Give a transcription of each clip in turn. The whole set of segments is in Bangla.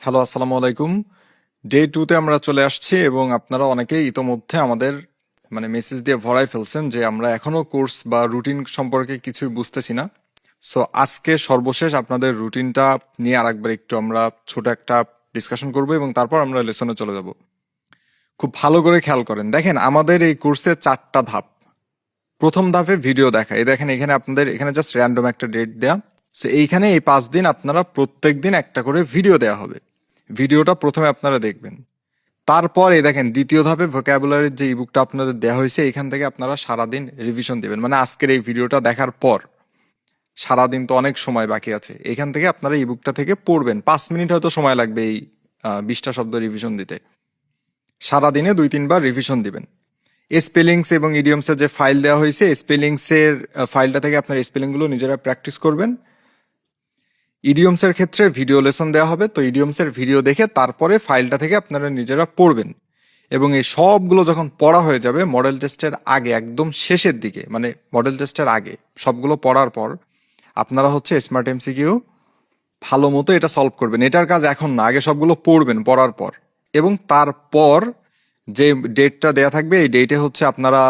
হ্যালো, আসসালামু আলাইকুম। ডে 2 তে আমরা চলে আসছি এবং আপনারা অনেকেই ইতোমধ্যে আমাদের মেসেজ দিয়ে ভরাই ফেলছেন যে আমরা এখনো কোর্স বা রুটিন সম্পর্কে কিছুই বুঝতেছি না। সো আজকে সর্বশেষ আপনাদের রুটিনটা নিয়ে আরেকবার একটু আমরা ছোট একটা ডিসকাশন করব এবং তারপর আমরা লেসনে চলে যাব। খুব ভালো করে খেয়াল করেন, দেখেন আমাদের এই কোর্সে 4টা ধাপ। প্রথম ধাপে ভিডিও দেখা, এই দেখেন এখানে আপনাদের এখানে জাস্ট র্যান্ডম একটা ডেট দেয়া। সো এইখানে এই 5 দিন আপনারা প্রত্যেক দিন একটা করে ভিডিও দেয়া হবে। ভিডিওটা প্রথমে আপনারা দেখবেন। তারপর এই দেখেন দ্বিতীয় ধাপে ভোক্যাবুলারির যে ইবুকটা আপনাদের দেওয়া হয়েছে এখান থেকে আপনারা সারাদিন রিভিশন দিবেন। মানে আজকের এই ভিডিওটা দেখার পর সারাদিন তো অনেক সময় বাকি আছে, এখান থেকে আপনারা ইবুকটা থেকে পড়বেন। 5 মিনিট হয়তো সময় লাগবে এই 20টা শব্দ রিভিশন দিতে। সারাদিনে 2-3 বার রিভিশন দিবেন। স্পেলিংস এবং ইডিয়মসের যে ফাইল দেওয়া হয়েছে, স্পেলিংসের ফাইলটা থেকে আপনার স্পেলিংগুলো নিজেরা প্র্যাকটিস করবেন। ইডিয়মসের ক্ষেত্রে ভিডিও লেসন দেওয়া হবে, তো ইডিয়মসের ভিডিও দেখে তারপরে ফাইলটা থেকে আপনারা নিজেরা পড়বেন। এবং এই সবগুলো যখন পড়া হয়ে যাবে মডেল টেস্টের আগে, একদম শেষের দিকে, মানে মডেল টেস্টের আগে সবগুলো পড়ার পর আপনারা হচ্ছে স্মার্ট এমসিকিউ ভালো মতো এটা সলভ করবেন। এটার কাজ এখন না, আগে সবগুলো পড়বেন পড়ার পর। এবং তারপর যে ডেটটা দেয়া থাকবে এই ডেটে হচ্ছে আপনারা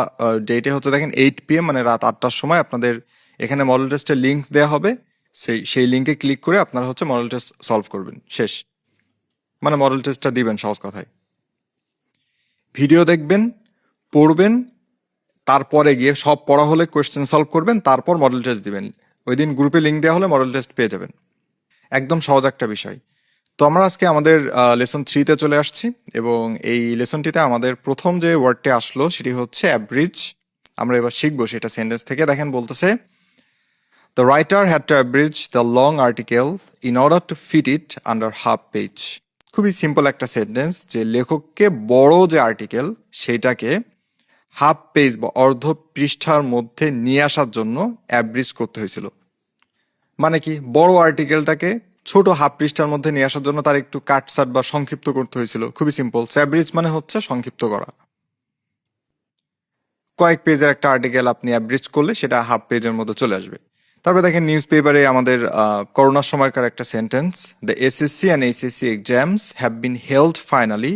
ডেটে হচ্ছে দেখেন 8 PM, মানে রাত 8টার সময় আপনাদের এখানে মডেল টেস্টের লিঙ্ক দেওয়া হবে। সেই লিঙ্কে ক্লিক করে আপনারা হচ্ছে মডেল টেস্ট সলভ করবেন। শেষ, মানে মডেল টেস্টটা দিবেন সহজ কথায়। ভিডিও দেখবেন, পড়বেন, তারপরে গিয়ে সব পড়া হলে কোয়েশ্চেন সলভ করবেন, তারপর মডেল টেস্ট দিবেন। ওই দিন গ্রুপে লিঙ্ক দেওয়া হলে মডেল টেস্ট পেয়ে যাবেন। একদম সহজ একটা বিষয়। তো আমরা আজকে আমাদের লেসন 3-তে চলে আসছি এবং এই লেসনটিতে আমাদের প্রথম যে ওয়ার্ডটি আসলো সেটি হচ্ছে অ্যাব্রিজ। আমরা এবার শিখবো সেটা সেন্টেন্স থেকে। দেখেন বলতেছে, the writer had to abridge the long article in order to fit it under half page. খুবই সিম্পল একটা সেন্টেন্স, যে লেখককে বড় যে আর্টিকেল সেটাকে হাফ পেজ বা অর্ধ পৃষ্ঠার মধ্যে নিয়ে আসার জন্য অ্যাব্রিজ করতে হয়েছিল। মানে কি, বড় আর্টিকেলটাকে ছোট হাফ পৃষ্ঠার মধ্যে নিয়ে আসার জন্য তার একটু কাটসাট বা সংক্ষিপ্ত করতে হয়েছিল। খুবই সিম্পল। অ্যাব্রিজ মানে হচ্ছে সংক্ষিপ্ত করা। কয়েক পেজের একটা আর্টিকেল আপনি অ্যাব্রিজ করলে সেটা হাফ পেজের মধ্যে চলে আসবে। তারপরে দেখেন নিউজ পেপারে আমাদের করোনার সময়কার একটা sentence, the SSC and HSC exams have been held finally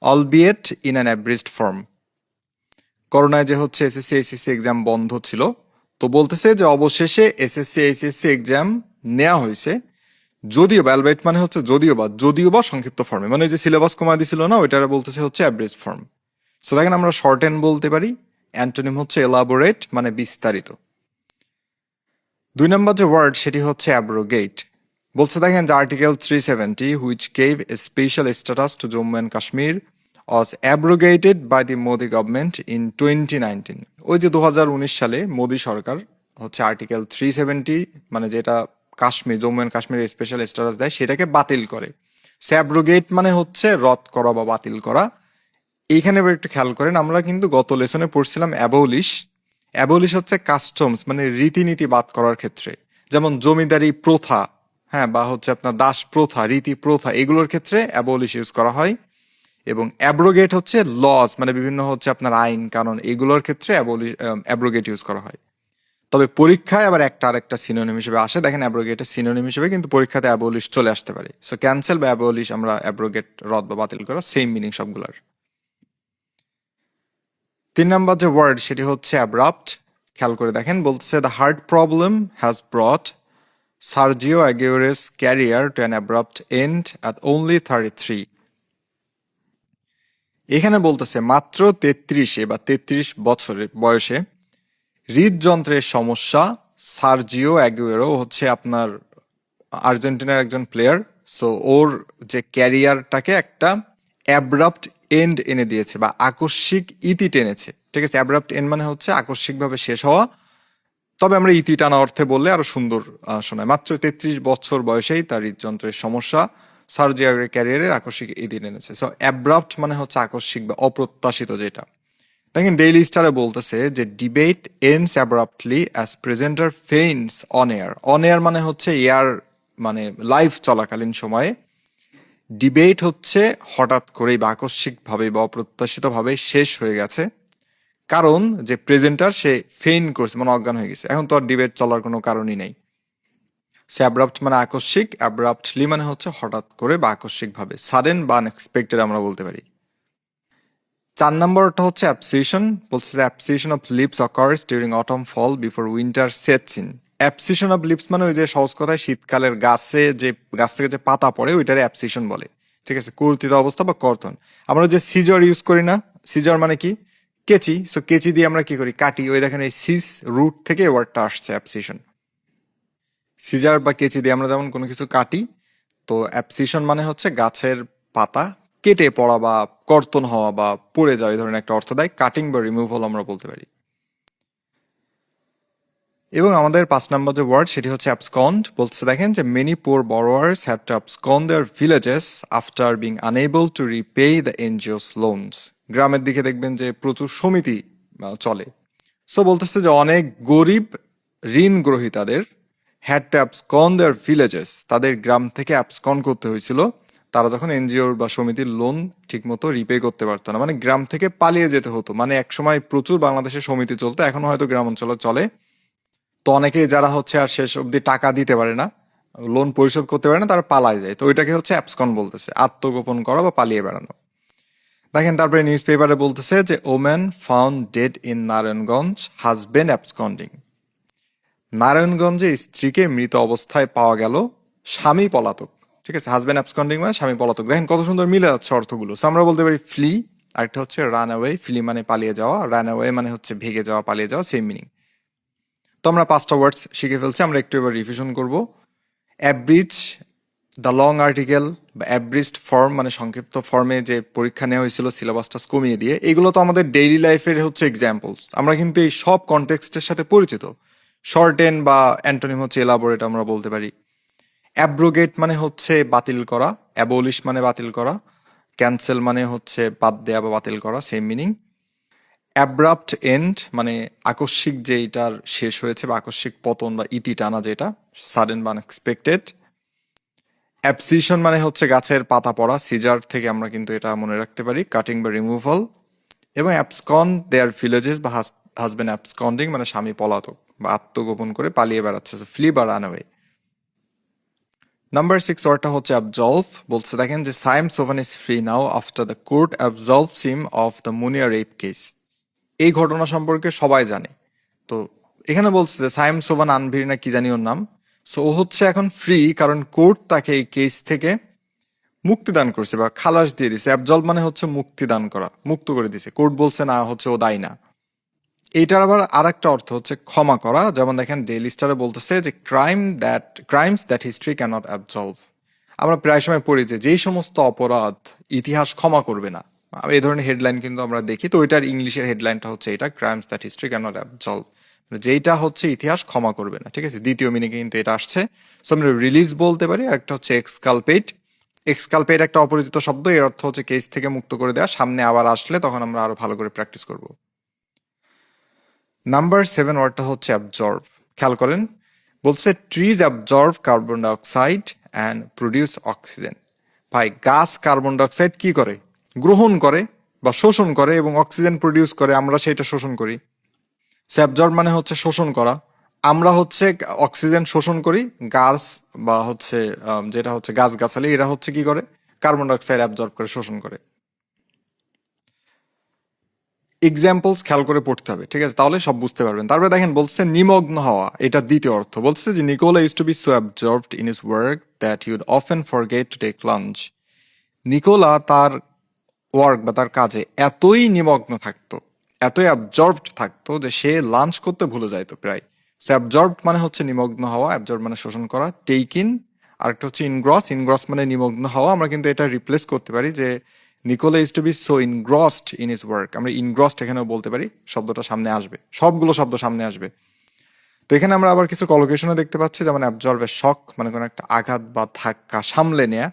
albeit in an abridged form. করোনায় যে হচ্ছে এসএসসি এইচএসসি এক্সাম বন্ধ ছিল, তো বলতেছে যে অবশেষে এসএসসি এইচএসসি এক্সাম নেওয়া হয়েছে, যদিও বা অ্যালবাইট মানে হচ্ছে যদিও বা সংক্ষিপ্ত ফর্মে। মানে যে সিলেবাস কমা দিছিল না, ওইটা বলতেছে হচ্ছে অ্যাব্রিজ ফর্ম। সো দেখেন আমরা শর্ট এন্ড বলতে পারি। অ্যান্টোনিম হচ্ছে এলাবোরেট, মানে বিস্তারিত। 2 নম্বর যে ওয়ার্ড সেটি হচ্ছে অ্যাব্রোগেট। বলছে দেখেন যে article 370 which gave a special status two Jammu and Kashmir was abrogated by the Modi government in 2019। ওই যে 2019 সালে মোদি সরকার হচ্ছে আর্টিকেল 370, মানে যেটা কাশ্মীর, জম্মু অ্যান্ড কাশ্মীরের স্পেশাল স্ট্যাটাস দেয়, সেটাকে বাতিল করে। অ্যাব্রোগেট মানে হচ্ছে রদ করা বা বাতিল করা। এইখানে এবার একটু খেয়াল করেন, আমরা কিন্তু গত লেসনে পড়ছিলাম অ্যাবলিশ। অ্যাবলিশ হচ্ছে কাস্টমস, মানে রীতিনীতি বাদ করার ক্ষেত্রে, যেমন জমিদারি প্রথা, হ্যাঁ, বা হচ্ছে আপনার দাস প্রথা, রীতি প্রথা, এগুলোর ক্ষেত্রে অ্যাবলিশ ইউজ করা হয়। এবং অ্যাব্রোগেট হচ্ছে লজ, মানে বিভিন্ন হচ্ছে আপনার আইন কানুন, এগুলোর ক্ষেত্রে অ্যাব্রোগেট ইউজ করা হয়। তবে পরীক্ষায় আবার একটা আরেকটা সিনোনিম হিসেবে আসে। দেখেন অ্যাব্রোগেটের সিনোনিম হিসেবে কিন্তু পরীক্ষাতে অ্যাবলিশ চলে আসতে পারে। সো ক্যান্সেল বা অ্যাবলিশ, আমরা অ্যাব্রোগেট রদ বা বাতিল করা, সেম মিনিং সবগুলার। 3 নম্বর যে ওয়ার্ড সেটি হচ্ছে অ্যাব্রাপ্ট। খেয়াল করে দেখেন বলতেছে, the heart problem has brought Sergio Aguero's career to an abrupt end at only 33। এখানে বলতেছে মাত্র 33-এ বা 33 বছরের বয়সে হৃদযন্ত্রের সমস্যা। সার্জিও অ্যাগুয়েরো হচ্ছে আপনার আর্জেন্টিনার একজন প্লেয়ার। সো ওর যে ক্যারিয়ারটাকে একটা অ্যাব্রাপ্ট এন্ড এনে দিয়েছে বা আকস্মিক ইতি টেনেছে। ঠিক আছে, অ্যাব্রাপ্ট এন্ড মানে হচ্ছে আকস্মিকভাবে শেষ হওয়া, তবে আমরা ইতি টানা অর্থে বললে আরো সুন্দর শোনায়। মাত্র 33 বছর বয়সেই তার হৃদযন্ত্রের সমস্যা সার্জিওর ক্যারিয়ারের আকস্মিক ইতি টেনেছে। সো অ্যাব্রাপ্ট মানে হচ্ছে আকস্মিক বা অপ্রত্যাশিত যেটা। দেখেন ডেইলি স্টারে বলতেছে যে debate ends abruptly as presenter faints on air. On air মানে হচ্ছে এয়ার, মানে লাইভ চলাকালীন সময়ে। ডিবেট হচ্ছে হঠাৎ করেই বা আকস্মিকভাবে বা অপ্রত্যাশিতভাবে শেষ হয়ে গেছে, কারণ যে প্রেজেন্টার সে ফেইন করছে, মানে অজ্ঞান হয়ে গেছে। এখন তো আর ডিবেট চলার কোনো কারণই নেই। সে অ্যাব্রাপ্ট মানে আকস্মিক, অ্যাব্রাপ্টলি মানে হচ্ছে হঠাৎ করে বা আকস্মিকভাবে, সাডেন বা আনএক্সপেক্টেড আমরা বলতে পারি। 4 নম্বরটা হচ্ছে অ্যাবসিশন, বলছে abscission of leaves occurs during autumn fall before winter sets in. Abscission of leaves মানে ওই যে সহজ কথায় শীতকালের গাছ থেকে যে পাতা পড়ে ওইটারে অ্যাবসিশন বলে, ঠিক আছে, কর্তিত অবস্থা বা কর্তন। আমরা যে সিজর ইউজ করি না, সিজর মানে কি, কেচি, সো কেচি দিয়ে আমরা কি করি, কাটি, ওই দেখেন এই সিস রুট থেকে ওয়ার্ডটা আসছে অ্যাবসিশন। সিজার বা কেচি দিয়ে আমরা যেমন কোনো কিছু কাটি, তো অ্যাবসিশন মানে হচ্ছে গাছের পাতা কেটে পড়া বা কর্তন হওয়া বা পড়ে যাওয়া, এই ধরনের একটা অর্থ দেয়। কাটিং বা রিমুভাল আমরা বলতে পারি। এবং আমাদের 5 নম্বর যে ওয়ার্ড সেটি হচ্ছে অ্যাবসকন্ড, বলছে দেখেন যে many poor borrowers have to abscond their villages after being unable to repay the NGOs loans. গ্রামের দিকে দেখবেন যে প্রচুর সমিতি চলে। সো বলতেছে যে অনেক গরিব ঋণ গ্রহীতাদের had to abscond their villages, তাদের গ্রাম থেকে অ্যাবসকন্ড করতে হয়েছিল তারা যখন এনজিওর বা সমিতির লোন ঠিকমতো রিপে করতে পারতো না, মানে গ্রাম থেকে পালিয়ে যেতে হতো। মানে একসময় প্রচুর বাংলাদেশে সমিতি চলতো, এখনো হয়তো গ্রাম অঞ্চলে চলে। তো অনেকে যারা হচ্ছে আর শেষ অবধি টাকা দিতে পারে না, লোন পরিশোধ করতে পারে না, তারা পালায় যায়, তো ওইটাকে হচ্ছে অ্যাবসকন বলতেছে, আত্মগোপন করা বা পালিয়ে বেড়ানো। দেখেন তারপরে নিউজ পেপারে বলতেছে যে woman found dead in Narayanganj, husband absconding. নারায়ণগঞ্জে স্ত্রীকে মৃত অবস্থায় পাওয়া গেল, স্বামী পলাতক। ঠিক আছে, হাজবেন্ড অ্যাবসকন্ডিং মানে স্বামী পলাতক। দেখেন কত সুন্দর মিলে যাচ্ছে অর্থগুলো। So আমরা বলতে পারি ফ্লি, আরেকটা হচ্ছে রান অ্যাওয়ে। ফ্লি মানে পালিয়ে যাওয়া, রান অ্যাওয়ে মানে হচ্ছে ভেগে যাওয়া, পালিয়ে যাওয়া, সেম মিনিং। তো আমরা 5টা ওয়ার্ডস শিখে ফেলছি, আমরা একটু এবার রিভিশন করব। অ্যাব্রিজ, দ্য লং আর্টিকেল বা অ্যাব্রিজড ফর্ম মানে সংক্ষিপ্ত ফর্মে যে পরীক্ষা নেওয়া হয়েছিল সিলেবাসটা কমিয়ে দিয়ে, এগুলো তো আমাদের ডেইলি লাইফের হচ্ছে এক্সাম্পলস। আমরা কিন্তু এই সব কনটেক্সটের সাথে পরিচিত। শর্টেন বা অ্যান্টোনিম হচ্ছে এলাবোরেট আমরা বলতে পারি। অ্যাব্রোগেট মানে হচ্ছে বাতিল করা, অ্যাবলিশ মানে বাতিল করা, ক্যান্সেল মানে হচ্ছে বাদ দেয়া বা বাতিল করা, সেম মিনিং। অ্যাব্রাপ্ট এন্ড মানে আকস্মিক যে এটার শেষ হয়েছে বা আকস্মিক পতন বা ইতি টানা যেটা, সাডেন বা আনএক্সপেক্টেড। অ্যাবসিশন মানে হচ্ছে গাছের পাতা পড়া, সিজার থেকে আমরা কিন্তু এটা মনে রাখতে পারি, কাটিং বা রিমুভাল। এবং অ্যাবসকন দেয়ার ভিলেজেস বা হাজবেন্ড অ্যাবসকন্ডিং মানে স্বামী পলাতক বা আত্মগোপন করে পালিয়ে বেড়াচ্ছে, ফ্লি বা রানওয়ে। নাম্বার 6 ওয়ার্ডটা হচ্ছে অ্যাবজলভ, বলছে দেখেন যে Sayem Sobhan is free now after the court absolves him of the Munia rape case. এই ঘটনা সম্পর্কে সবাই জানে। তো এখানে বলছে যে সাইম সোভান আনভির না কি জানি ওর নাম, সো ও হচ্ছে এখন ফ্রি কারণ কোর্ট তাকে এই কেস থেকে মুক্তিদান করছে বা খালাস দিয়ে দিছে। অ্যাবজলভ মানে হচ্ছে মুক্তিদান করা, মুক্ত করে দিছে। কোর্ট বলছে না হচ্ছে ও দায়ী না। এইটার আবার আর একটা অর্থ হচ্ছে ক্ষমা করা। যেমন দেখেন ডেইলি স্টারে বলতেছে যে crimes that history cannot absolve. আমরা প্রায় সময় পড়ি যে যেই সমস্ত অপরাধ ইতিহাস ক্ষমা করবে না, এই ধরনের হেডলাইন কিন্তু আমরা দেখি। তো ওইটার ইংলিশের হেডলাইনটা হচ্ছে এটা, crimes that history cannot absolve, যেইটা হচ্ছে ইতিহাস ক্ষমা করবে না। ঠিক আছে, দ্বিতীয় মিনিংয়ে কিন্তু এটা আসছে। সো আমরা রিলিজ বলতে পারি। আর একটা হচ্ছে এক্সকালপেট। এক্সকালপেট একটা অপরিচিত শব্দ, এর অর্থ হচ্ছে কেস থেকে মুক্ত করে দেওয়া। সামনে আবার আসলে তখন আমরা আরো ভালো করে প্র্যাকটিস করব। নাম্বার 7 ওয়ার্ডটা হচ্ছে অ্যাবজর্ভ। খেয়াল করেন, বলছে trees absorb carbon dioxide and produce oxygen. ভাই গাছ কার্বন ডাইঅক্সাইড কি করে, গ্রহণ করে বা শোষণ করে এবং অক্সিজেন প্রডিউস করে, আমরা সেটা শোষণ করি। সো অ্যাবজর্ভ মানে হচ্ছে শোষণ করা। আমরা হচ্ছে অক্সিজেন শোষণ করি, গাছ বা হচ্ছে যেটা হচ্ছে গাছগাছালি এরা হচ্ছে কি করে, কার্বন ডাইঅক্সাইড অ্যাবজর্ভ করে, শোষণ করে। এক্সাম্পলস খেয়াল করে পড়তে হবে, ঠিক আছে, তাহলে সব বুঝতে পারবেন। তারপরে দেখেন বলছে নিমগ্ন হওয়া, এটা দ্বিতীয় অর্থ। বলছে যে Nikola use to be so absorbed in his work that he would often forget to take lunch. Nikola তার ওয়ার্ক বা তার কাজে এতই নিমগ্ন থাকতো, এতই অ্যাবজর্ভড থাকতো যে সে লাঞ্চ করতে ভুলে যাইতো প্রায়। সো অ্যাবজর্ভড মানে হচ্ছে নিমগ্ন হওয়া, অ্যাবজর্ভ মানে শোষণ করা। টেক ইন, আরেকটা হচ্ছে ইনগ্রস। ইনগ্রস মানে নিমগ্ন হওয়া। আমরা কিন্তু এটা রিপ্লেস করতে পারি যে Nikola is to be so engrossed in his work. আমরা ইনগ্রসড এখানেও বলতে পারি, শব্দটা সামনে আসবে, সবগুলো শব্দ সামনে আসবে। তো এখানে আমরা আবার কিছু কলোকেশনও দেখতে পাচ্ছি, যেমন অ্যাবজর্ভের শক মানে কোনো একটা আঘাত বা ধাক্কা সামলে নেয়া।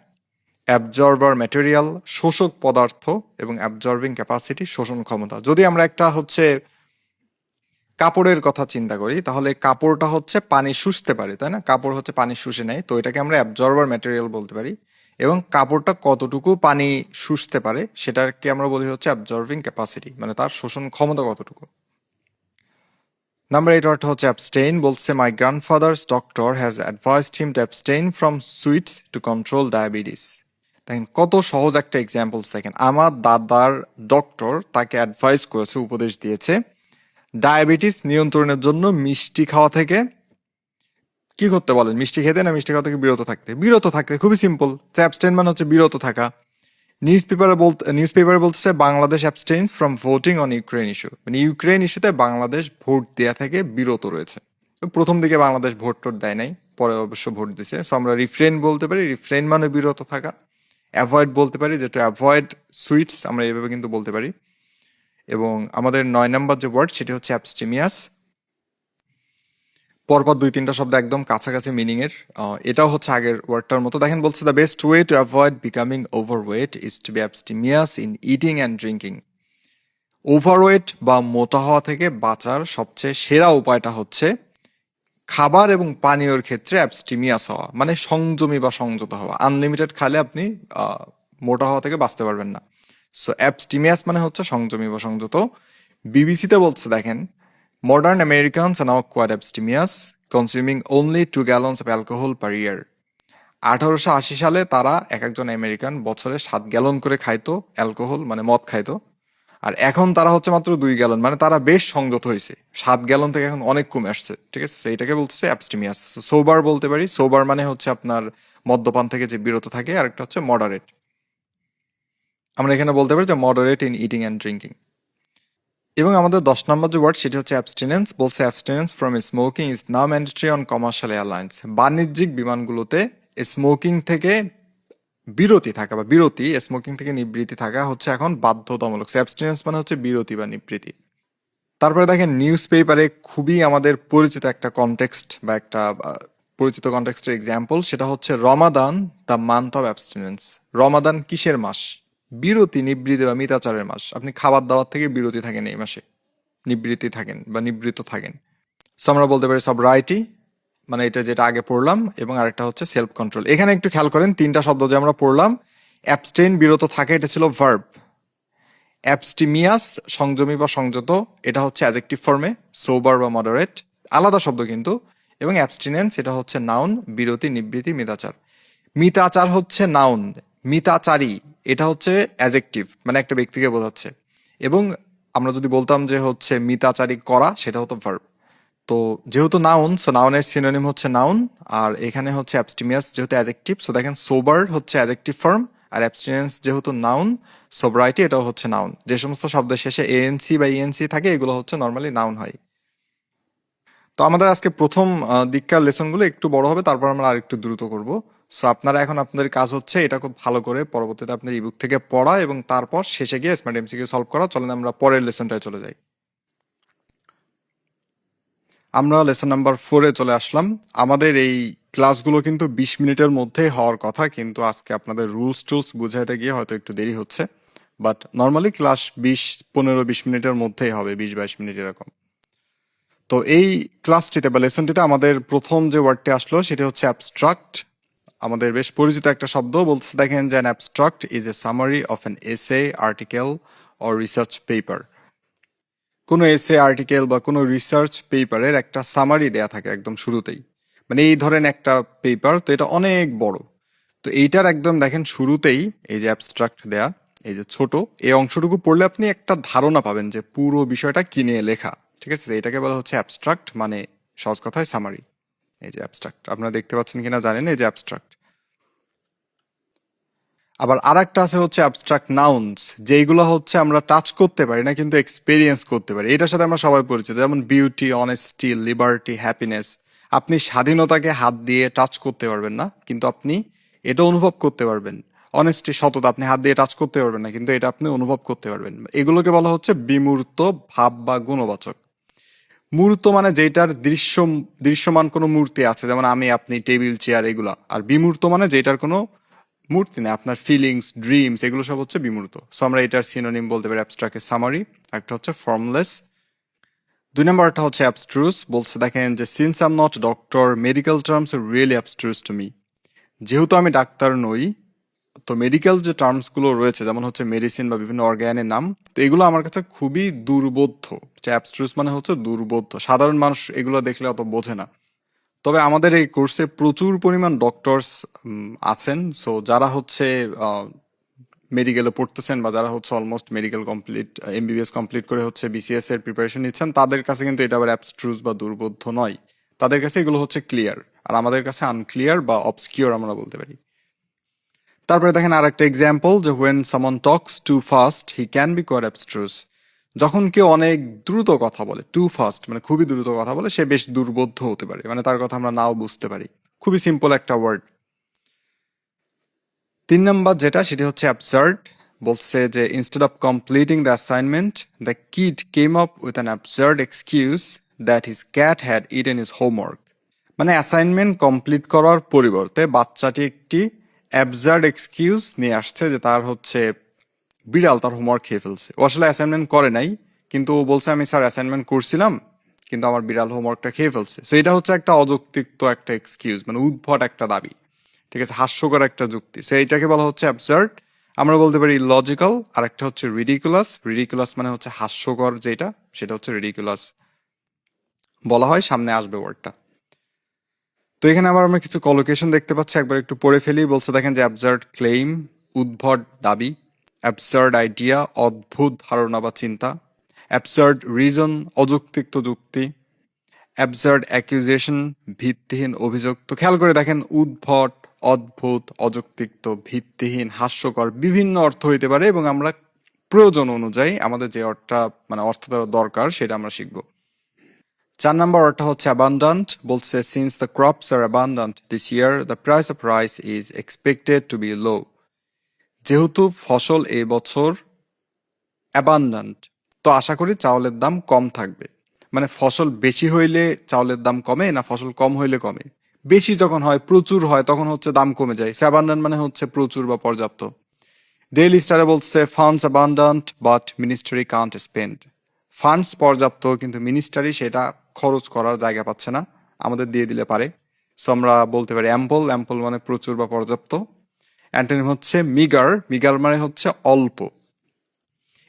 অ্যাবজর্বার ম্যাটেরিয়াল শোষক পদার্থ, এবং অ্যাবজর্বিং ক্যাপাসিটি শোষণ ক্ষমতা। যদি আমরা একটা হচ্ছে কাপড়ের কথা চিন্তা করি, তাহলে কাপড়টা হচ্ছে পানি শুষতে পারে, তাই না? কাপড় হচ্ছে পানি শুষে নেয়, তো এটাকে আমরা অ্যাবজর্বার ম্যাটেরিয়াল বলতে পারি। এবং কাপড়টা কতটুকু পানি শুষতে পারে সেটাকে আমরা বলি হচ্ছে অ্যাবজর্বিং ক্যাপাসিটি, মানে তার শোষণ ক্ষমতা কতটুকু। নাম্বার 8 অর্থ হচ্ছে অ্যাবস্টেইন, বলছে my grandfather's doctor has advised him to abstain from sweets to control diabetes. দেখেন কত সহজ একটা এক্সাম্পল। দেখেন আমার দাদার ডক্টর তাকে অ্যাডভাইস করেছে, উপদেশ দিয়েছে ডায়াবেটিস নিয়ন্ত্রণের জন্য মিষ্টি খাওয়া থেকে কি করতে বলেন, মিষ্টি খেতে না মিষ্টি খাওয়া থেকে বিরত থাকতে খুবই সিম্পল। অ্যাবস্টেইন মানে হচ্ছে বিরত থাকা। নিউজ পেপারে বলতেছে Bangladesh abstains from voting on Ukraine issue, মানে ইউক্রেন ইস্যুতে বাংলাদেশ ভোট দেওয়া থেকে বিরত রয়েছে। তো প্রথম দিকে বাংলাদেশ ভোট টোট দেয় নাই, পরে অবশ্য ভোট দিছে। সো আমরা রিফ্রেন বলতে পারি, রিফ্রেন মানে বিরত থাকা। অ্যাভয়েড বলতে পারি, যে টু অ্যাভয়েড সুইটস, আমরা এইভাবে কিন্তু বলতে পারি। এবং আমাদের 9 নম্বর যে ওয়ার্ড সেটি হচ্ছে অ্যাবস্টিমিয়াস। পরপর 2-3টা শব্দ একদম কাছাকাছি মিনিং এর। এটাও হচ্ছে আগের ওয়ার্ডটার মতো। দেখেন বলছে the best way to avoid becoming overweight is to be abstemious in eating and drinking. Overweight বা মোটা হওয়া থেকে বাঁচার সবচেয়ে সেরা উপায়টা হচ্ছে খাবার এবং পানীয়র ক্ষেত্রে অ্যাবস্টিমিয়াস হওয়া, মানে সংযমী বা সংযত হওয়া। আনলিমিটেড খালে আপনি মোটা হওয়া থেকে বাঁচতে পারবেন না। সো অ্যাবস্টিমিয়াস মানে হচ্ছে সংযমী বা সংযত। বিবিসিতে বলছে দেখেন modern Americans are now quite abstemious consuming only 2 gallons of alcohol per year. 1880 সালে তারা এক একজন আমেরিকান বছরে 7 গ্যালন করে খাইতো অ্যালকোহল, মানে মদ খাইতো। আর এখন তারা হচ্ছে মাত্র 2 গ্যালন, মানে তারা বেশ সংযত হয়েছে। 7 গ্যালন থেকে এখন অনেক কমে আসছে। ঠিক আছে, এটাকে বলছে অ্যাবস্টিমিয়াস। সোবার বলতে পারি, সোবার মানে হচ্ছে আপনার মদ্যপান থেকে যে বিরত থাকে, আর একটা হচ্ছে মডারেট। আমরা এখানে বলতে পারি যে moderate in eating and drinking. এবং আমাদের 10 নম্বর যে ওয়ার্ড সেটি হচ্ছে অ্যাবস্টিনেন্স, বলছে অ্যাবস্টিনেন্স from smoking is now mandatory on commercial airlines. বাণিজ্যিক বিমানগুলোতে স্মোকিং থেকে বিরতি থাকা বা বিরতি, স্মোকিং থেকে নিবৃত্তি থাকা হচ্ছে এখন বাধ্যতামূলক। অ্যাবস্টিনেন্স মানে হচ্ছে বিরতি বা নিবৃত্তি। তারপরে দেখেন নিউজ পেপারে খুবই আমাদের পরিচিত একটা কনটেক্সট বা একটা পরিচিত কনটেক্সটের এক্সাম্পল, সেটা হচ্ছে রমাদান দ্য মান্থ অফ অ্যাবস্টিনেন্স। রমাদান কিসের মাস? বিরতি, নিবৃত্তি বা মিতাচারের মাস। আপনি খাবার দাবার থেকে বিরতি থাকেন এই মাসে, নিবৃত্তি থাকেন বা নিবৃত্ত থাকেন। সো আমরা বলতে পারি সবরাইটি, মানে এটা যেটা আগে পড়লাম, এবং আরেকটা হচ্ছে সেলফ কন্ট্রোল। এখানে একটু খেয়াল করেন 3টা শব্দ যে আমরা পড়লাম, অ্যাবস্টেইন বিরত থাকে, এটা ছিল ভার্ব। অ্যাবস্টিমিয়াস সংযমী বা সংযত, এটা হচ্ছে অ্যাডজেক্টিভ ফর্মে, সোবার বা মডারেট, আলাদা শব্দ কিন্তু। এবং অ্যাবস্টিনেন্স এটা হচ্ছে নাউন, বিরতি, নিবৃত্তি, মিতাচার। মিতাচার হচ্ছে নাউন, মিতাচারী এটা হচ্ছে অ্যাডজেক্টিভ, মানে একটা ব্যক্তিকে বোঝাচ্ছে। এবং আমরা যদি বলতাম যে হচ্ছে মিতাচারী করা, সেটা হতো ভার্ব। তো যেহেতু নাউন, সো নাউনের সিনোনিম হচ্ছে নাউন। আর এখানে হচ্ছে অ্যাবস্টিমিয়াস যেহেতু অ্যাডজেক্টিভ, সো দেখেন সোবার হচ্ছে অ্যাডজেক্টিভ ফর্ম, আর অ্যাবস্টিনেন্স যেহেতু নাউন, সোবরাইটি এটাও হচ্ছে নাউন। যে সমস্ত শব্দের শেষে এএনসি বা ইএনসি থাকে এগুলো হচ্ছে নর্মালি নাউন হয়। তো আমাদের আজকে প্রথম দিককার লেসনগুলো একটু বড় হবে, তারপর আমরা আরেকটু দ্রুত করব। সো আপনারা এখন আপনাদের কাজ হচ্ছে এটা খুব ভালো করে পরবর্তীতে আপনার ইবুক থেকে পড়া, এবং তারপর শেষে গিয়ে স্মার্ট এমসিকিউ সলভ করা। চলেন আমরা পরের লেসনটায় চলে যাই। আমরা লেসন নাম্বার 4-এ চলে আসলাম। আমাদের এই ক্লাসগুলো কিন্তু 20 মিনিটের মধ্যেই হওয়ার কথা, কিন্তু আজকে আপনাদের রুলস টুলস বুঝাইতে গিয়ে হয়তো একটু দেরি হচ্ছে। বাট নর্মালি ক্লাস 15-20 মিনিটের মধ্যেই হবে, 20-22 মিনিট এরকম। তো এই ক্লাসটিতে বা লেসনটিতে আমাদের প্রথম যে ওয়ার্ডটি আসলো সেটি হচ্ছে অ্যাবস্ট্রাক্ট। আমাদের বেশ পরিচিত একটা শব্দ। বলছে দেখেন যে an abstract is a summary of an essay, article or research paper. কোনো এসে, আর্টিকেল বা কোনো রিসার্চ পেপারের একটা সামারি দেয়া থাকে একদম শুরুতেই। মানে এই ধরেন একটা পেপার, তো এটা অনেক বড়। তো এইটার একদম দেখেন শুরুতেই এই যে অ্যাবস্ট্রাক্ট দেয়া, এই যে ছোট এই অংশটুকু পড়লে আপনি একটা ধারণা পাবেন যে পুরো বিষয়টা কি নিয়ে লেখা। ঠিক আছে, এটাকে বলা হচ্ছে অ্যাবস্ট্রাক্ট, মানে সহজ কথায় সামারি। এই যে অ্যাবস্ট্রাক্ট আপনারা দেখতে পাচ্ছেন কিনা জানেন, এই যে অ্যাবস্ট্রাক্ট। আবার আরেকটা আছে হচ্ছে অ্যাবস্ট্রাক্ট নাউন্স, যেইগুলো হচ্ছে আমরা টাচ করতে পারি না কিন্তু এক্সপেরিয়েন্স করতে পারি। এটার সাথে আমরা সবাই পরিচিত, যেমন বিউটি, অনেস্টি, লিবার্টি, হ্যাপিনেস। আপনি স্বাধীনতাকে হাত দিয়ে টাচ করতে পারবেন না, কিন্তু আপনি এটা অনুভব করতে পারবেন। অনেস্টি, সততা, আপনি হাত দিয়ে টাচ করতে পারবেন না, কিন্তু এটা আপনি অনুভব করতে পারবেন। এগুলোকে বলা হচ্ছে বিমূর্ত ভাব বা গুণবাচক। মূর্ত মানে যেটার দৃশ্যমান কোনো মূর্তি আছে, যেমন আমি, আপনি, টেবিল, চেয়ার, এগুলা। আর বিমূর্ত মানে যেটার কোনো মূর্তি না, আপনার ফিলিংস, ড্রিমস, এগুলো সব হচ্ছে বিমূর্ত। সো আমরা এটার সিনোনিম বলতে পারি অ্যাবস্ট্রাক্টের সামারি। একটা হচ্ছে ফর্মলেস। 2 নম্বরটা হচ্ছে অ্যাবস্ট্রুস। বলছে দেখেন যে since I am not doctor, medical terms are really abstruse to me. যেহেতু আমি ডাক্তার নই, তো মেডিকেল যে টার্মস গুলো রয়েছে, যেমন হচ্ছে মেডিসিন বা বিভিন্ন অর্গ্যানের নাম, তো এগুলো আমার কাছে খুবই দুর্বোধ্য। অ্যাবস্ট্রুস মানে হচ্ছে দুর্বোধ্য। সাধারণ মানুষ এগুলো দেখলে অত বোঝে না। তবে আমাদের এই কোর্সে প্রচুর পরিমাণ ডক্টরস আছেন, সো যারা হচ্ছে মেডিকেলে পড়তেছেন বা যারা হচ্ছে almost medical complete, MBBS complete করে হচ্ছে বিসিএস এর প্রিপারেশন নিচ্ছেন, তাদের কাছে কিন্তু এটা আবার অ্যাবস্ট্রুস বা দুর্বোধ্য নয়। তাদের কাছে এগুলো হচ্ছে ক্লিয়ার, আর আমাদের কাছে আনক্লিয়ার বা অবসকিওর আমরা বলতে পারি। তারপরে দেখেন আর একটা এক্সাম্পল, যে when someone talks too fast he can be quite abstruse. যখন কেউ অনেক দ্রুত কথা বলে, টু ফাস্ট মানে খুবই দ্রুত কথা বলে, সে বেশ দুর্বোধ্য হতে পারে, মানে তার কথা আমরা নাও বুঝতে পারি। খুবই সিম্পল একটা ওয়ার্ড। 3 নম্বর যেটা, সেটা হচ্ছে অ্যাবসার্ড। বলছে যে instead of completing the assignment the kid came up with an absurd excuse that his cat had eaten his homework. মানে অ্যাসাইনমেন্ট কমপ্লিট করার পরিবর্তে বাচ্চাটি একটি অ্যাবসার্ড এক্সকিউজ নিয়ে আসছে যে তার হচ্ছে বিড়াল তার হোমওয়ার্ক খেয়ে ফেলছে। ও আসলে অ্যাসাইনমেন্ট করে নাই, কিন্তু ও বলছে আমি স্যার অ্যাসাইনমেন্ট করছিলাম কিন্তু আমার বিড়াল হোমওয়ার্কটা খেয়ে ফেলছে। সো এটা হচ্ছে একটা অযৌক্তিক একটা এক্সকিউজ, মানে উদ্ভট একটা দাবি, ঠিক আছে, হাস্যকর একটা যুক্তি। সো এইটাকে বলা হচ্ছে অ্যাবসার্ড। আমরা বলতে পারি লজিক্যাল, আর একটা হচ্ছে রিডিকুলাস। রিডিকুলাস মানে হচ্ছে হাস্যকর যেটা, সেটা হচ্ছে রিডিকুলাস বলা হয়, সামনে আসবে ওয়ার্ডটা। তো এখানে আবার আমরা কিছু কলোকেশন দেখতে পাচ্ছি, একবার একটু পড়ে ফেলি। বলছে দেখেন যে অ্যাবসার্ড ক্লেইম, উদ্ভট দাবি। অ্যাবসার্ড আইডিয়া, অদ্ভুত ধারণা বা চিন্তা। অ্যাবসার্ড রিজন, অযৌক্তিক যুক্তি। অ্যাবসার্ড অ্যাকিউজেশন, ভিত্তিহীন অভিযোগ। তো খেয়াল করে দেখেন, উদ্ভট, অদ্ভুত, অযৌক্তিক, ভিত্তিহীন, হাস্যকর বিভিন্ন অর্থ হইতে পারে, এবং আমরা প্রয়োজন অনুযায়ী আমাদের যে অর্থটা মানে অর্থ দ্বারা দরকার সেটা আমরা শিখবো। 4 নম্বর অর্থ হচ্ছে অ্যাবান্ডান্ট। বলছে since the crops are abundant this year the price of rice is expected to be low. যেহেতু ফসল এই বছর অ্যাবান্ডান্ট, তো আশা করি চাউলের দাম কম থাকবে। মানে ফসল বেশি হইলে চাউলের দাম কমে, না ফসল কম হইলে কমে? বেশি যখন হয়, প্রচুর হয়, তখন হচ্ছে দাম কমে যায়। অ্যাবান্ডান্ট মানে হচ্ছে প্রচুর বা পর্যাপ্ত। ডেইলি স্টারে বলছে funds abundant but ministry can't spend. Funds পর্যাপ্ত কিন্তু মিনিস্টারি সেটা খরচ করার জায়গা পাচ্ছে না, আমাদের দিয়ে দিলে পারে। সো আমরা বলতে পারি অ্যাম্পল। অ্যাম্পল মানে প্রচুর বা পর্যাপ্ত। অ্যান্টোনিম হচ্ছে মিগার। মিগার মানে হচ্ছে অল্প।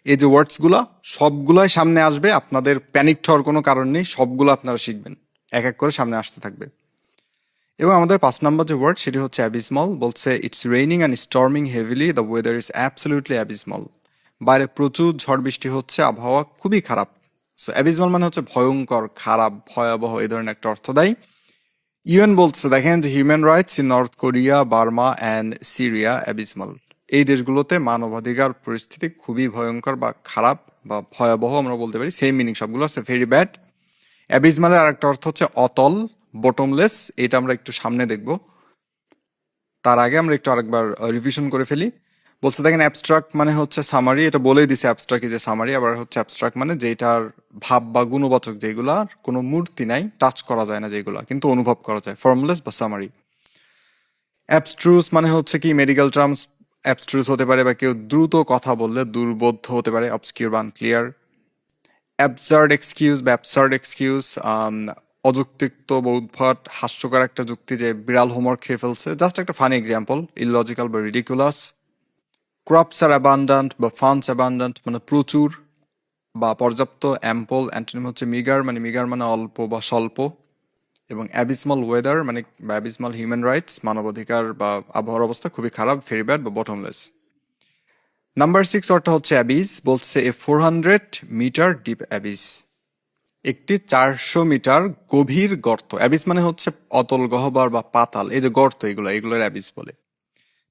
এই যে ওয়ার্ডসগুলো সবগুলাই সামনে আসবে, আপনাদের প্যানিক হওয়ার কোনো কারণ নেই, সবগুলো আপনারা শিখবেন, এক এক করে সামনে আসতে থাকবে। এবং আমাদের 5 নম্বর যে ওয়ার্ড সেটি হচ্ছে অ্যাবিসমল। বলছে it's raining and storming heavily, the weather is absolutely abysmal. বাইরে প্রচুর ঝড় বৃষ্টি হচ্ছে, আবহাওয়া খুবই খারাপ। সো অ্যাবিসমল মানে হচ্ছে ভয়ঙ্কর, খারাপ, ভয়াবহ, এই ধরনের একটা অর্থ দেয়। ইউএন বলছে দেখেন যে human rights in North Korea, Burma and Syria abysmal. এই দেশগুলোতে মানবাধিকার পরিস্থিতি খুবই ভয়ঙ্কর বা খারাপ বা ভয়াবহ আমরা বলতে পারি, সেম মিনিং সবগুলো আছে, ভেরি ব্যাড। অ্যাবিসমালের আরেকটা অর্থ হচ্ছে অতল, বটমলেস। এটা আমরা একটু সামনে দেখব, তার আগে আমরা একটু আরেকবার রিভিশন করে ফেলি। বলছে দেখেন অ্যাবস্ট্রাক্ট মানে হচ্ছে সামারি, এটা বলেই দিছে অ্যাবস্ট্রাক্ট যে সামারি। আবার হচ্ছে অ্যাবস্ট্রাক্ট মানে যেটার ভাব বা গুণবাচক, যেগুলার কোনো মূর্তি নাই, টাচ করা যায় না যেগুলা, কিন্তু অনুভব করা যায়, ফর্মলেস বা সামারি। অ্যাবস্ট্রুস মানে হচ্ছে কি মেডিকেল টার্মস অ্যাবস্ট্রুস হতে পারে, বা কেউ দ্রুত কথা বললে দুর্বোধ্য হতে পারে, অবস্কিউর বা আনক্লিয়ার। অ্যাবসার্ড এক্সকিউজ বা অ্যাবসার্ড এক্সকিউজ, অযৌক্তিক বা উদ্ভট হাস্যকর একটা যুক্তি, যে বিড়াল হোমওয়ার্ক খেয়ে ফেলছে, জাস্ট একটা ফানি এক্সাম্পল। ইললজিক্যাল বা রিডিকুলাস। ক্রপস আর অ্যাবান্ডান্ট বা ফান্ডস অ্যাবান্ডান্ট মানে প্রচুর বা পর্যাপ্ত। অ্যাম্পল, অ্যান্টোনিম হচ্ছে মিগার, মানে মিগার মানে অল্প বা স্বল্প। এবং অ্যাবিসমাল ওয়েদার মানে বা অ্যাবিসমাল হিউম্যান রাইটস, মানবাধিকার বা আবহাওয়ার অবস্থা খুবই খারাপ, ভেরি ব্যাড বা বটমলেস। নাম্বার 6 অর্থ হচ্ছে অ্যাবিস। বলছে এ 400 মিটার ডিপ অ্যাবিস, একটি 400 মিটার গভীর গর্ত। অ্যাবিস মানে হচ্ছে অতল গহ্বর বা পাতাল, এই যে গর্ত, এগুলোর অ্যাবিস বলে,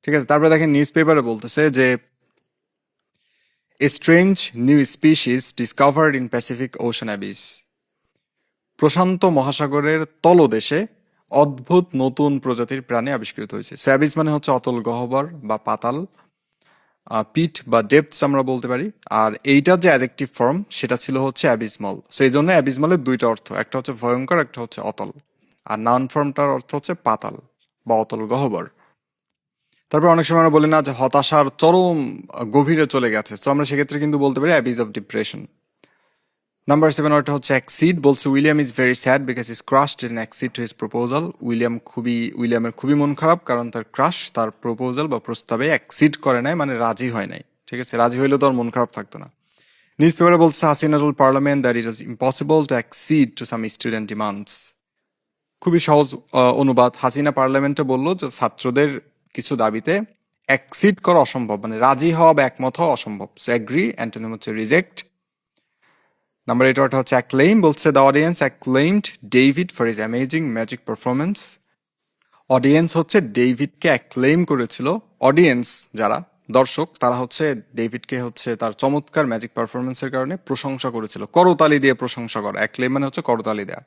ঠিক আছে। তারপরে দেখেন নিউজ পেপারে বলতেছে যে a strange new species discovered in Pacific Ocean abyss. প্রশান্ত মহাসাগরের তলদেশে অদ্ভুত নতুন প্রজাতির প্রাণী আবিষ্কৃত হয়েছে। অ্যাবিস মানে হচ্ছে অতল গহ্বর বা পাতাল, পিট বা ডেপথস আমরা বলতে পারি। আর এইটার যে অ্যাডজেক্টিভ ফর্ম সেটা ছিল হচ্ছে অ্যাবিসমল। সো এই জন্য অ্যাবিসমলের দুইটা অর্থ, একটা হচ্ছে ভয়ঙ্কর, একটা হচ্ছে অতল। আর নাউন ফর্মটার অর্থ হচ্ছে পাতাল বা অতল গহ্বর। তারপর অনেক সময় আমরা বলি না যে হতাশার চরম গভীরে চলে গেছে, তো আমরা সেক্ষেত্রে কিন্তু বলতে পারি অ্যাবিস অফ ডিপ্রেশন। নাম্বার 7 ওটা হচ্ছে অ্যাক্সিড। বলছে William is very sad because is crushed in accede to his proposal. উইলিয়ামের খুবই মন খারাপ, কারণ তার ক্রাশ তার প্রপোজাল বা প্রস্তাবে অ্যাক্সিড করে নাই, মানে রাজি হয় নাই, ঠিক আছে। রাজি হইলে তো আর মন খারাপ থাকতো না। নিউজ পেপারে বলছে Hasina told parliament that it is impossible to accede to some student demands. খুবই সহজ অনুবাদ, হাসিনা পার্লামেন্টে বললো যে ছাত্রদের কিছু দাবিতে অ্যাক্সিড করা অসম্ভব, মানে রাজি হওয়া বা একমত হওয়া অসম্ভব। সো অ্যাগ্রি, অ্যান্টোনিম হচ্ছে রিজেক্ট। নাম্বার 8 হচ্ছে অ্যাক্লেইম, বলছে the audience acclaimed David for his amazing magic performance. Audience হচ্ছে ডেভিডকে অ্যাক্লেইম করেছিল, অডিয়েন্স যারা দর্শক তারা হচ্ছে ডেভিডকে হচ্ছে তার চমৎকার ম্যাজিক পারফরমেন্সের কারণে প্রশংসা করেছিল। করতালি দিয়ে প্রশংসা করা, অ্যাক্লেইম মানে হচ্ছে করতালি দেয়া।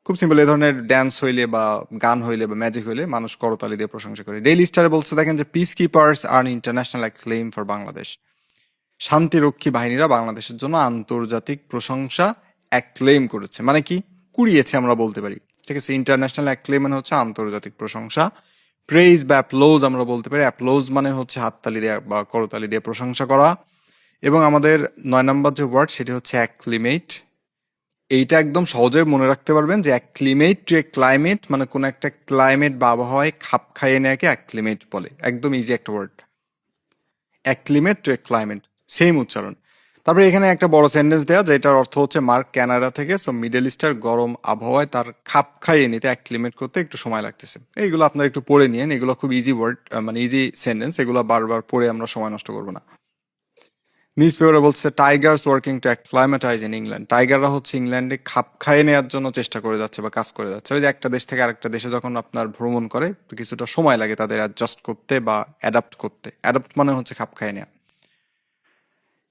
খুব সিম্পল, এই ধরনের ড্যান্স হইলে বা গান হইলে বা ম্যাজিক হইলে মানুষ করতালি দিয়ে প্রশংসা করে। ডেইলি স্টারে বলছে দেখেন যে peacekeepers earn international acclaim for Bangladesh. শান্তিরক্ষী বাহিনীরা বাংলাদেশের জন্য আন্তর্জাতিক প্রশংসা অ্যাক্লেইম করেছে, মানে কি কুড়িয়েছে আমরা বলতে পারি। ঠিক আছে, ইন্টারন্যাশনাল অ্যাক্লেইম মানে হচ্ছে আন্তর্জাতিক প্রশংসা। প্রেইজ বা অ্যাপ্লোজ আমরা বলতে পারি, অ্যাপ্লোজ মানে হচ্ছে হাততালি দেওয়া বা করতালি দিয়ে প্রশংসা করা। এবং আমাদের 9 নম্বর যে ওয়ার্ড সেটি হচ্ছে অ্যাক্লিমেট। এইটা একদম সহজে মনে রাখতে পারবেন যে অ্যাক্লিমেট টু এ ক্লাইমেট মানে কোনো একটা ক্লাইমেট বা আবহাওয়ায় খাপ খাইয়ে নেওয়াকে অ্যাক্লিমেট বলে। একদম ইজি একটা ওয়ার্ড, অ্যাক্লিমেট টু এ ক্লাইমেট, সেম উচ্চারণ। তারপরে এখানে একটা বড় সেন্টেন্স দেওয়া যেটার অর্থ হচ্ছে মার্ক কানাডা থেকে, সো মিডল ইস্টের গরম আবহাওয়ায় তার খাপ খাইয়ে নিতে অ্যাক্লিমেট করতে একটু সময় লাগতেছে। এইগুলো আপনারা একটু পড়ে নিন, এগুলো খুব ইজি ওয়ার্ড, মানে ইজি সেন্টেন্স, এগুলো বারবার পড়ে আমরা সময় নষ্ট করবো না। নিউজ পেপারে বলছে Tigers working to acclimatise in England. টাইগাররা হচ্ছে ইংল্যান্ডে খাপ খাইয়ে নেওয়ার জন্য চেষ্টা করে যাচ্ছে বা কাজ করে যাচ্ছে। ওই যে একটা দেশ থেকে আরেকটা দেশে যখন আপনার ভ্রমণ করে তো কিছুটা সময় লাগে তাদের অ্যাডজাস্ট করতে বা অ্যাডাপ্ট করতে। অ্যাডাপ্ট মানে হচ্ছে খাপ খাইয়ে নেওয়া।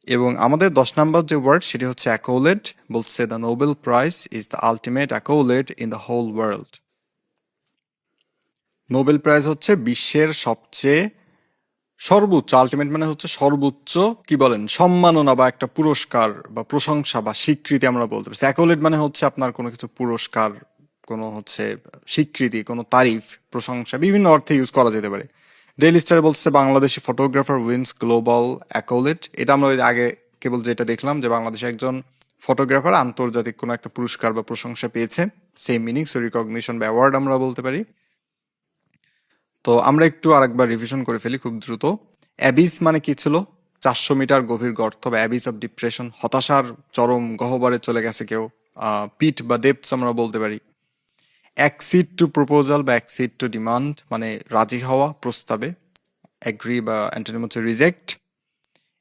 এবং আমাদের 10 নম্বর যে ওয়ার্ড সেটি হচ্ছে অ্যাকোলেড, বলছে the Nobel prize is the ultimate accolade in the whole world. Nobel prize হচ্ছে বিশ্বের সবচেয়ে সর্বোচ্চ, আলটিমেট মানে হচ্ছে সর্বোচ্চ কি বলেন সম্মাননা বা একটা পুরস্কার বা প্রশংসা বা স্বীকৃতি আমরা বলতে পারি। অ্যাকোলেড মানে হচ্ছে আপনার কোনো কিছু পুরস্কার, কোনো হচ্ছে স্বীকৃতি, কোনো তারিফ, প্রশংসা, বিভিন্ন অর্থে ইউজ করা যেতে পারে। ডেইলি স্টার বলছে বাংলাদেশি ফটোগ্রাফার উইন্স গ্লোবাল অ্যাকোলেড। এটা আমরা ওই আগে কেবল যেটা দেখলাম যে বাংলাদেশে একজন ফটোগ্রাফার আন্তর্জাতিক কোনো একটা পুরস্কার বা প্রশংসা পেয়েছে, সেম মিনিং, সো রিকগনিশন বা অ্যাওয়ার্ড আমরা বলতে পারি। তো আমরা একটু আরেকবার রিভিশন করে ফেলি খুব দ্রুত। অ্যাবিস মানে কি ছিল? 400 মিটার গভীর গর্ত বা অ্যাবিস অফ ডিপ্রেশন, হতাশার চরম গহ্বরে চলে গেছে কেউ। পিট বা ডেপথস আমরা বলতে পারি। অ্যাকসিড টু প্রপোজাল বা অ্যাকসিড টু ডিমান্ড মানে রাজি হওয়া প্রস্তাবে। অ্যাগ্রি বা অ্যান্টোনিম হচ্ছে রিজেক্ট।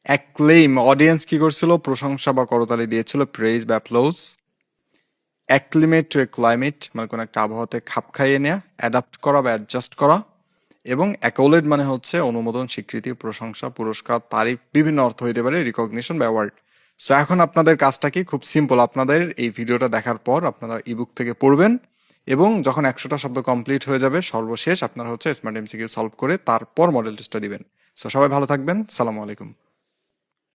অ্যাক্লেইম, অডিয়েন্স কি করছিল? প্রশংসা বা করতালি দিয়েছিল, প্রেইজ বা অ্যাপ্লোজ। অ্যাক্লিমেট টু এ ক্লাইমেট মানে কোনো একটা আবহাওয়াতে খাপ খাইয়ে নেওয়া, অ্যাডাপ্ট করা বা অ্যাডজাস্ট করা। এবং অ্যাকোলেড মানে হচ্ছে অনুমোদন, স্বীকৃতি, প্রশংসা, পুরস্কার, তারিফ, বিভিন্ন অর্থ হইতে পারে, রিকগনিশন বা অ্যাওয়ার্ড। সো এখন আপনাদের কাজটা কি? খুব সিম্পল, আপনাদের এই ভিডিওটা দেখার পর আপনারা ইবুক থেকে পড়বেন এবং যখন 100টা শব্দ কমপ্লিট হয়ে যাবে সর্বশেষ আপনারা হচ্ছে স্মার্ট এমসিকিউ সলভ করে তারপর মডেল টেস্টটা দিবেন। সো সবাই ভালো থাকবেন, সালামু আলাইকুম।